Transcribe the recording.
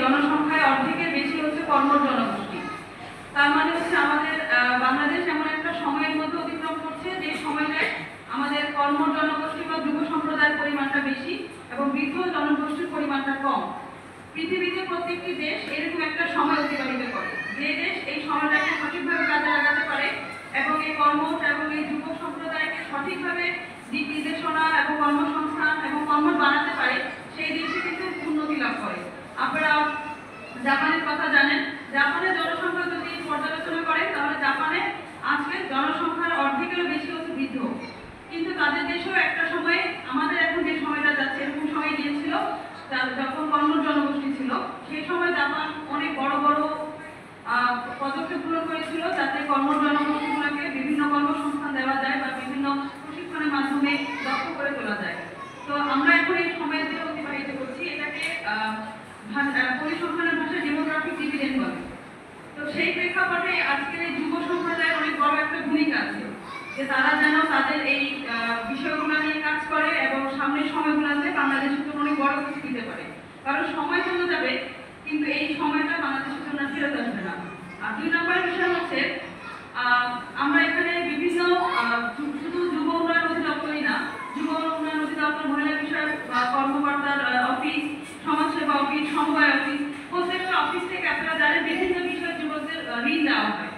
জনসংখ্যায় অর্ধেকের বেশি হচ্ছে কর্মর জনগোষ্ঠী। তার মানে হচ্ছে আমাদের বাংলাদেশ এমন একটা সময়ের মধ্যে অতিক্রম করছে যে সময়টায় আমাদের কর্মর জনগোষ্ঠী বা যুব সম্প্রদায়ের পরিমাণটা বেশি এবং বৃদ্ধ জনগোষ্ঠীর পরিমাণটা কম। পৃথিবীতে প্রত্যেকটি দেশ এরকম একটা সময় অতিবাহিত করে, যে দেশ এই সময়টাকে সঠিকভাবে কাজে লাগাতে পারে এবং এই কর্ম এবং এই যুব সম্প্রদায়কে সঠিকভাবে দিক নির্দেশনা এবং কর্মসংস্থান এবং কর্ম বানাতে পারে, সেই দেশে কিন্তু উন্নতি লাভ করে। আপনারা জাপানের কথা জানেন, জাপানের জনসংখ্যা যদি পর্যালোচনা করেন তাহলে জাপানে আজকে জনসংখ্যার অর্ধেকেরও বেশি হচ্ছে বৃদ্ধ। কিন্তু তাদের দেশেও একটা সময় আমাদের এখন যে সময়টা যাচ্ছে এরকম সময় গিয়েছিল যখন কর্ম জনগোষ্ঠী ছিল, সেই সময় জাপান অনেক বড় বড় পদক্ষেপ গ্রহণ করেছিল যাতে কর্ম জনগোষ্ঠীগুলোকে বিভিন্ন কর্মসংস্থান দেওয়া যায় বা বিভিন্ন প্রশিক্ষণের মাধ্যমে দক্ষ করে তোলা যায়। তো আমরা এখন এই সময় যে অতিবাহিত করছি এটাকে পরিসংখ্যানের ভাষায় ডেমোগ্রাফিক ডিভিডেন্ড বলে। তো সেই প্রেক্ষাপটে আজকের এই যুব সম্প্রদায়ের অনেক বড় একটা ভূমিকা আছে যে তারা যেন তাদের এই বিষয়গুলো নিয়ে কাজ করে এবং সামনের সময়গুলোতে বাংলাদেশের জন্য অনেক বড় কিছু দিতে পারে। কারণ সময় চলে যাবে কিন্তু এই সময়টা বাংলাদেশের জন্য ফেরত আসবে না। আর 2 নম্বর বিষয় হচ্ছে আমরা এখানে